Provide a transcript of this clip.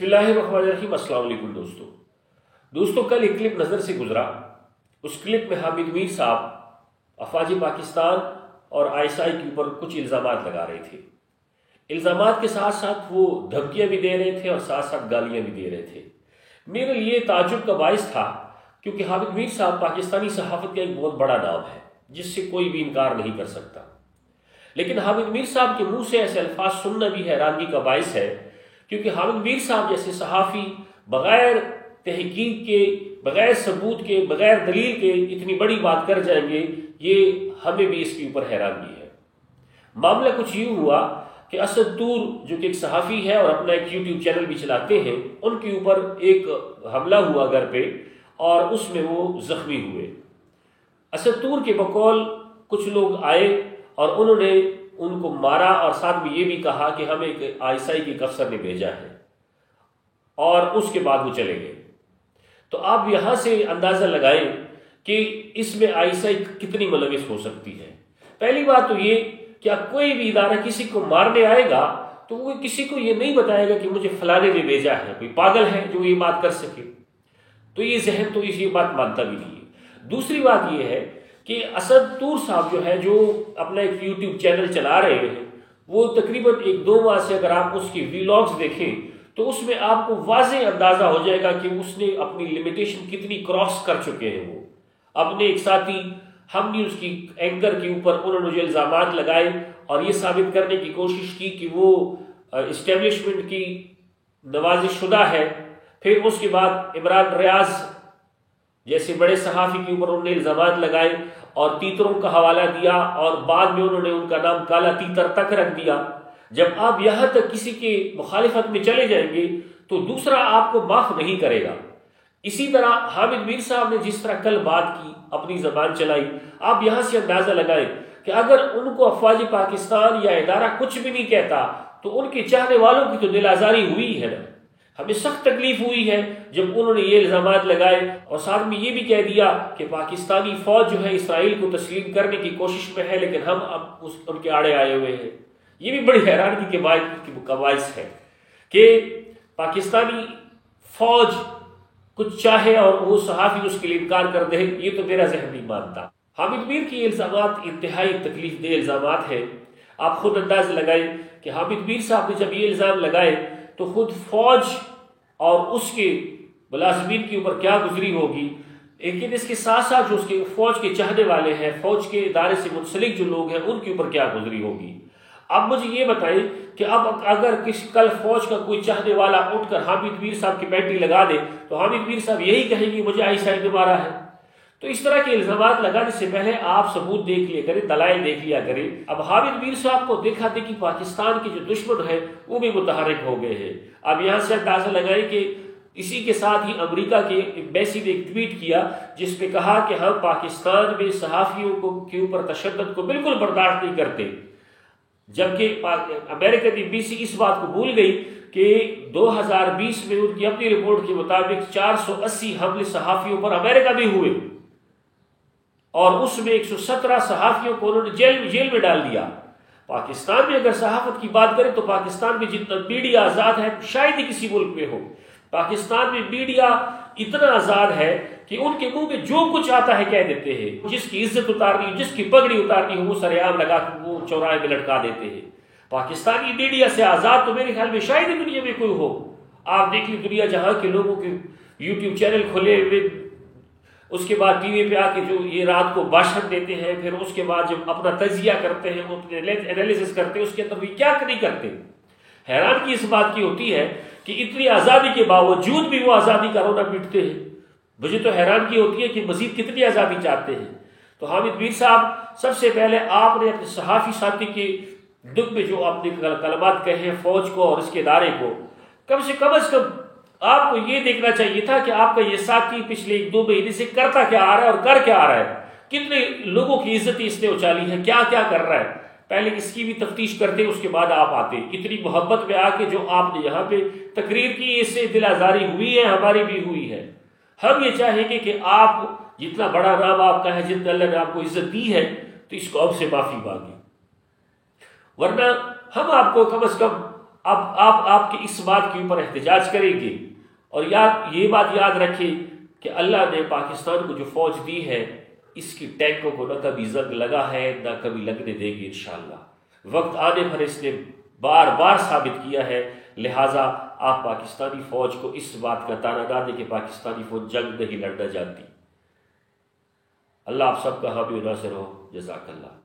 بسم اللہ الرحمن الرحیم۔ السلام علیکم دوستو کل ایک کلپ نظر سے گزرا۔ اس کلپ میں حامد میر صاحب افواج پاکستان اور ISI کے اوپر کچھ الزامات لگا رہے تھے۔ الزامات کے ساتھ ساتھ وہ دھمکیاں بھی دے رہے تھے اور ساتھ ساتھ گالیاں بھی دے رہے تھے۔ میرے لیے تعجب کا باعث تھا کیونکہ حامد میر صاحب پاکستانی صحافت کا ایک بہت بڑا نام ہے جس سے کوئی بھی انکار نہیں کر سکتا، لیکن حامد میر صاحب کے منہ سے ایسے الفاظ سننا بھی حیرانگی کا باعث ہے، کیونکہ حامد میر صاحب جیسے صحافی بغیر تحقیق کے، بغیر ثبوت کے، بغیر دلیل کے اتنی بڑی بات کر جائیں گے، یہ ہمیں بھی اس کے اوپر حیرانگی ہے۔ معاملہ کچھ یوں ہوا کہ اسد طور جو کہ ایک صحافی ہے اور اپنا ایک YouTube چینل بھی چلاتے ہیں، ان کے اوپر ایک حملہ ہوا گھر پہ اور اس میں وہ زخمی ہوئے۔ اسد طور کے بقول کچھ لوگ آئے اور انہوں نے ان کو مارا اور ساتھ میں یہ بھی کہا کہ ہمیں ISI کے ایک افسر نے بھیجا ہے، اور اس کے بعد وہ چلے گئے۔ تو آپ یہاں سے اندازہ لگائیں کہ اس میں ISI کتنی ملوث ہو سکتی ہے۔ پہلی بات تو یہ کہ کوئی بھی ادارہ کسی کو مارنے آئے گا تو وہ کسی کو یہ نہیں بتائے گا کہ مجھے فلانے نے بھیجا ہے، کوئی پاگل ہے جو یہ بات کر سکے؟ تو یہ ذہن تو یہ بات مانتا بھی نہیں ہے۔ دوسری بات یہ ہے کہ اسد طور صاحب جو ہے، جو اپنا ایک YouTube چینل چلا رہے ہیں، وہ تقریباً 1-2 ماہ سے اگر آپ اس کی ویلاگز دیکھیں تو اس میں آپ کو واضح اندازہ ہو جائے گا کہ اس نے اپنی لمیٹیشن کتنی کراس کر چکے ہیں۔ وہ اپنے ایک ساتھی ہم نیوز کی اینکر کے اوپر انہوں نے جو الزامات لگائے اور یہ ثابت کرنے کی کوشش کی کہ وہ اسٹیبلشمنٹ کی نوازش شدہ ہے، پھر اس کے بعد عمران ریاض جیسے بڑے صحافی کے اوپر انہوں نے الزامات لگائے اور تیتروں کا حوالہ دیا، اور بعد میں انہوں نے ان کا نام کالا تیتر تک رکھ دیا۔ جب آپ یہاں تک کسی کے مخالفت میں چلے جائیں گے تو دوسرا آپ کو معاف نہیں کرے گا۔ اسی طرح حامد میر صاحب نے جس طرح کل بات کی، اپنی زبان چلائی، آپ یہاں سے اندازہ لگائیں کہ اگر ان کو افواج پاکستان یا ادارہ کچھ بھی نہیں کہتا تو ان کے چاہنے والوں کی تو دل آزاری ہوئی ہے نا۔ ہمیں سخت تکلیف ہوئی ہے جب انہوں نے یہ الزامات لگائے اور ساتھ میں یہ بھی کہہ دیا کہ پاکستانی فوج جو ہے اسرائیل کو تسلیم کرنے کی کوشش میں ہے، لیکن ہم اب ان کے آڑے آئے ہوئے ہیں۔ یہ بھی بڑی حیرانگی کے باعث ہے کہ پاکستانی فوج کچھ چاہے اور وہ صحافی اس کے لیے انکار کر دے، یہ تو میرا ذہن نہیں مانتا۔ حامد میر کی الزامات انتہائی تکلیف دہ الزامات ہیں۔ آپ خود انداز لگائیں کہ حامد میر صاحب نے جب یہ الزام لگائے تو خود فوج اور اس کے ملازمین کے اوپر کیا گزری ہوگی، لیکن اس کے ساتھ ساتھ جو اس کے فوج کے چاہنے والے ہیں، فوج کے ادارے سے منسلک جو لوگ ہیں، ان کے اوپر کیا گزری ہوگی۔ اب مجھے یہ بتائیں کہ اب اگر کل فوج کا کوئی چاہنے والا اٹھ کر حامد میر صاحب کی پینٹی لگا دے تو حامد میر صاحب یہی کہیں گے مجھے ISI نے مارا ہے۔ تو اس طرح کے الزامات لگانے سے پہلے آپ ثبوت دیکھ لیا کریں، دلائل دیکھ لیا کریں۔ اب حامد میر صاحب کو دیکھا دیکھی پاکستان کے جو دشمن ہیں وہ بھی متحرک ہو گئے ہیں۔ اب یہاں سے اندازہ لگائیں کہ اسی کے ساتھ ہی امریکہ کے ایمبیسی نے ایک ٹویٹ کیا جس میں کہا کہ ہم پاکستان میں صحافیوں کے اوپر تشدد کو بالکل برداشت نہیں کرتے، جبکہ امریکن ایمبیسی اس بات کو بھول گئی کہ 2020 میں ان کی اپنی رپورٹ کے مطابق 480 حملے صحافیوں پر امریکہ میں ہوئے، اور اس میں 117 صحافیوں کو انہوں نے جیل میں ڈال دیا۔ پاکستان میں اگر صحافت کی بات کریں تو پاکستان میں جتنا میڈیا آزاد ہے شاید ہی کسی ملک میں ہو۔ پاکستان میں میڈیا اتنا آزاد ہے کہ ان کے منہ میں جو کچھ آتا ہے کہہ دیتے ہیں، جس کی عزت اتارنی ہو، جس کی پگڑی اتارنی ہو، وہ سرعام لگا کے وہ چوراہے میں لٹکا دیتے ہیں۔ پاکستانی میڈیا سے آزاد تو میرے خیال میں شاید ہی دنیا میں کوئی ہو۔ آپ دیکھ لیں دنیا جہاں کے لوگوں کے YouTube چینل کھلے ہوئے، اس کے بعد ٹی وی پہ آ کے جو یہ رات کو بھاشن دیتے ہیں، پھر اس کے بعد جب اپنا تجزیہ کرتے ہیں، وہ اپنے انالیسس کرتے ہیں، اس کے اندر بھی کیا نہیں کرتے۔ حیرانگی اس بات کی ہوتی ہے کہ اتنی آزادی کے باوجود بھی وہ آزادی کا رونا پیٹتے ہیں۔ مجھے تو حیرانگی ہوتی ہے کہ مزید کتنی آزادی چاہتے ہیں۔ تو حامد میر صاحب، سب سے پہلے آپ نے اپنے صحافی ساتھی کے دکھ میں جو اپنے کلمات کہے ہیں فوج کو اور اس کے ادارے کو، کم سے کم آپ کو یہ دیکھنا چاہیے تھا کہ آپ کا یہ ساتھی پچھلے 1-2 مہینے سے کرتا کیا آ رہا ہے اور کر کیا آ رہا ہے، کتنے لوگوں کی عزت اس نے اچالی ہے، کیا کیا کر رہا ہے۔ پہلے اس کی بھی تفتیش کرتے، اس کے بعد آپ آتے۔ اتنی محبت میں آ کے جو آپ نے یہاں پہ تقریر کی، اس سے دل آزاری ہوئی ہے، ہماری بھی ہوئی ہے۔ ہم یہ چاہیں گے کہ آپ جتنا بڑا نام آپ کا ہے، جتنا اللہ نے آپ کو عزت دی ہے، تو اس قوم سے معافی مانگیں، ورنہ ہم آپ کو کم از کم اب آپ کی اس بات کے اوپر احتجاج کریں گے، اور یہ بات یاد رکھیں کہ اللہ نے پاکستان کو جو فوج دی ہے، اس کی ٹینکوں کو نہ کبھی زنگ لگا ہے نہ کبھی لگنے دے گی انشاءاللہ۔ وقت آنے پر اس نے بار بار ثابت کیا ہے، لہٰذا آپ پاکستانی فوج کو اس بات کا طعنہ نہ دیں کہ پاکستانی فوج جنگ نہیں لڑنا جانتی۔ اللہ آپ سب کا حامی و ناصر ہو۔ جزاک اللہ۔